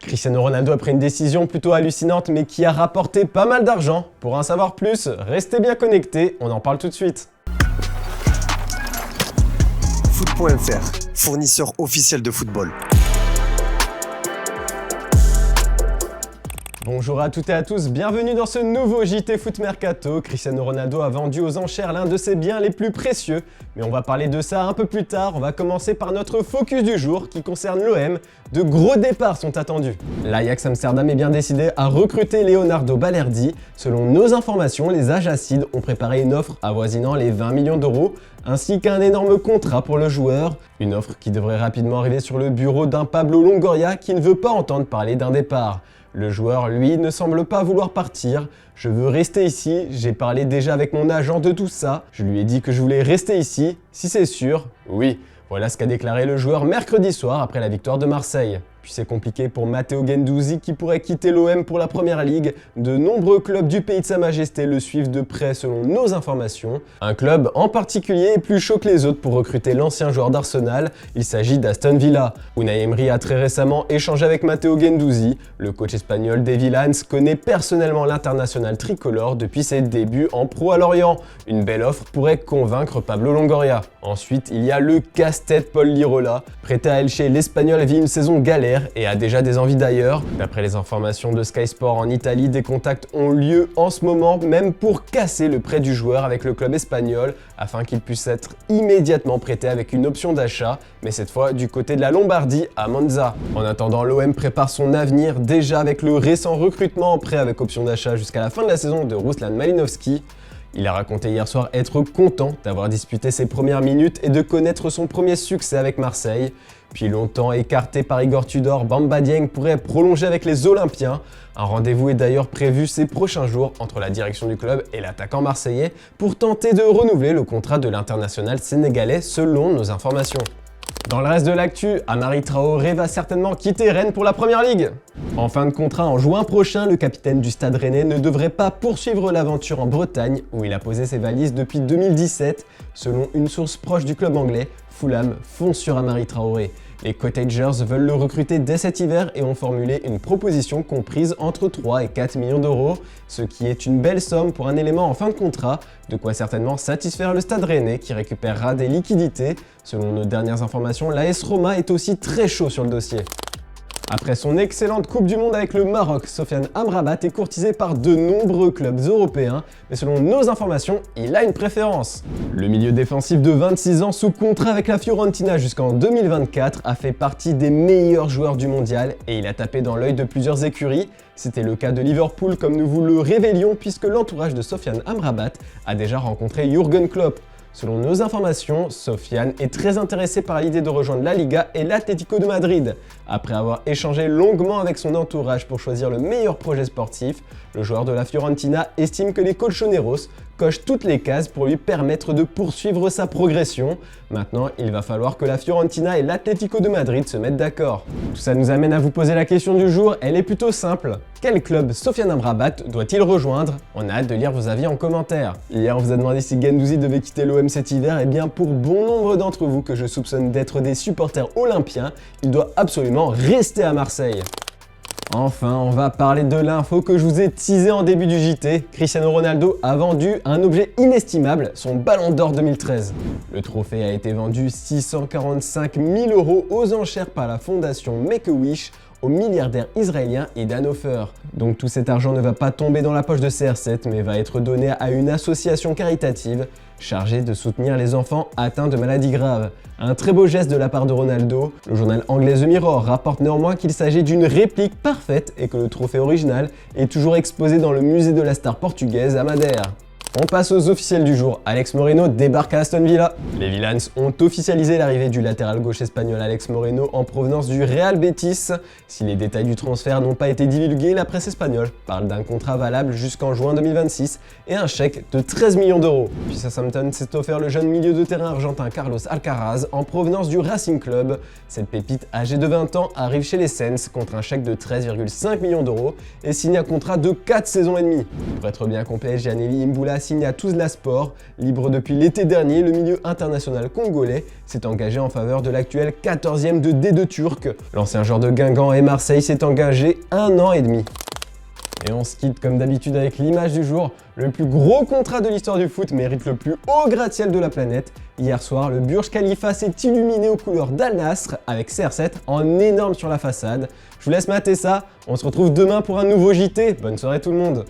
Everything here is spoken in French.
Cristiano Ronaldo a pris une décision plutôt hallucinante mais qui a rapporté pas mal d'argent. Pour en savoir plus, restez bien connectés, on en parle tout de suite. Foot.fr, fournisseur officiel de football. Bonjour à toutes et à tous, bienvenue dans ce nouveau JT Foot Mercato. Cristiano Ronaldo a vendu aux enchères l'un de ses biens les plus précieux, mais on va parler de ça un peu plus tard. On va commencer par notre focus du jour qui concerne l'OM. De gros départs sont attendus. L'Ajax Amsterdam est bien décidé à recruter Leonardo Balerdi. Selon nos informations, les Ajacides ont préparé une offre avoisinant les 20 millions d'euros, ainsi qu'un énorme contrat pour le joueur. Une offre qui devrait rapidement arriver sur le bureau d'un Pablo Longoria qui ne veut pas entendre parler d'un départ. Le joueur, lui, ne semble pas vouloir partir. Je veux rester ici, j'ai parlé déjà avec mon agent de tout ça. Je lui ai dit que je voulais rester ici, si c'est sûr, oui. Voilà ce qu'a déclaré le joueur mercredi soir après la victoire de Marseille. Puis c'est compliqué pour Matteo Guendouzi qui pourrait quitter l'OM pour la Première Ligue. De nombreux clubs du pays de Sa Majesté le suivent de près selon nos informations. Un club en particulier est plus chaud que les autres pour recruter l'ancien joueur d'Arsenal. Il s'agit d'Aston Villa. Unai Emery a très récemment échangé avec Matteo Guendouzi. Le coach espagnol des Villans connaît personnellement l'international tricolore depuis ses débuts en pro à Lorient. Une belle offre pourrait convaincre Pablo Longoria. Ensuite, il y a le casse-tête Paul Lirola. Prêté à Elche, l'Espagnol vit une saison galère et a déjà des envies d'ailleurs. D'après les informations de Sky Sport en Italie, des contacts ont lieu en ce moment, même pour casser le prêt du joueur avec le club espagnol, afin qu'il puisse être immédiatement prêté avec une option d'achat, mais cette fois du côté de la Lombardie à Monza. En attendant, l'OM prépare son avenir déjà avec le récent recrutement en prêt avec option d'achat jusqu'à la fin de la saison de Ruslan Malinovski. Il a raconté hier soir être content d'avoir disputé ses premières minutes et de connaître son premier succès avec Marseille. Puis longtemps écarté par Igor Tudor, Bamba Dieng pourrait prolonger avec les Olympiens. Un rendez-vous est d'ailleurs prévu ces prochains jours entre la direction du club et l'attaquant marseillais pour tenter de renouveler le contrat de l'international sénégalais selon nos informations. Dans le reste de l'actu, Amari Traoré va certainement quitter Rennes pour la Première Ligue. En fin de contrat en juin prochain, le capitaine du Stade Rennais ne devrait pas poursuivre l'aventure en Bretagne où il a posé ses valises depuis 2017. Selon une source proche du club anglais, Fulham fonce sur Amari Traoré. Les Cottagers veulent le recruter dès cet hiver et ont formulé une proposition comprise entre 3 et 4 millions d'euros, ce qui est une belle somme pour un élément en fin de contrat, de quoi certainement satisfaire le Stade Rennais qui récupérera des liquidités. Selon nos dernières informations, l'AS Roma est aussi très chaud sur le dossier. Après son excellente Coupe du Monde avec le Maroc, Sofiane Amrabat est courtisé par de nombreux clubs européens, mais selon nos informations, il a une préférence. Le milieu défensif de 26 ans sous contrat avec la Fiorentina jusqu'en 2024 a fait partie des meilleurs joueurs du mondial et il a tapé dans l'œil de plusieurs écuries. C'était le cas de Liverpool comme nous vous le révélions puisque l'entourage de Sofiane Amrabat a déjà rencontré Jürgen Klopp. Selon nos informations, Sofiane est très intéressé par l'idée de rejoindre la Liga et l'Atlético de Madrid. Après avoir échangé longuement avec son entourage pour choisir le meilleur projet sportif, le joueur de la Fiorentina estime que les colchoneros cochent toutes les cases pour lui permettre de poursuivre sa progression. Maintenant, il va falloir que la Fiorentina et l'Atlético de Madrid se mettent d'accord. Tout ça nous amène à vous poser la question du jour, elle est plutôt simple. Quel club Sofiane Amrabat doit-il rejoindre? On a hâte de lire vos avis en commentaire. Hier, on vous a demandé si Guendouzi devait quitter l'OM cet hiver, et bien pour bon nombre d'entre vous que je soupçonne d'être des supporters olympiens, il doit absolument rester à Marseille. Enfin, on va parler de l'info que je vous ai teasé en début du JT. Cristiano Ronaldo a vendu un objet inestimable, son Ballon d'Or 2013. Le trophée a été vendu 645 000 € aux enchères par la fondation Make-A-Wish au milliardaire israélien Idan Ofer. Donc tout cet argent ne va pas tomber dans la poche de CR7 mais va être donné à une association caritative chargée de soutenir les enfants atteints de maladies graves. Un très beau geste de la part de Ronaldo. Le journal anglais The Mirror rapporte néanmoins qu'il s'agit d'une réplique parfaite et que le trophée original est toujours exposé dans le musée de la star portugaise à Madère. On passe aux officiels du jour. Alex Moreno débarque à Aston Villa. Les Villans ont officialisé l'arrivée du latéral gauche espagnol Alex Moreno en provenance du Real Betis. Si les détails du transfert n'ont pas été divulgués, la presse espagnole parle d'un contrat valable jusqu'en juin 2026 et un chèque de 13 millions d'euros. Puis Southampton s'est offert le jeune milieu de terrain argentin Carlos Alcaraz en provenance du Racing Club. Cette pépite âgée de 20 ans arrive chez les Saints contre un chèque de 13,5 millions d'euros et signe un contrat de 4 saisons et demie. Pour être bien complet, Gianelli Imbula signé à Tuzlaspor. Libre depuis l'été dernier, le milieu international congolais s'est engagé en faveur de l'actuel 14e de D2 turc. L'ancien joueur de Guingamp et Marseille s'est engagé 1 an et demi. Et on se quitte comme d'habitude avec l'image du jour. Le plus gros contrat de l'histoire du foot mérite le plus haut gratte-ciel de la planète. Hier soir, le Burj Khalifa s'est illuminé aux couleurs d'Al Nassr avec CR7 en énorme sur la façade. Je vous laisse mater ça. On se retrouve demain pour un nouveau JT. Bonne soirée tout le monde.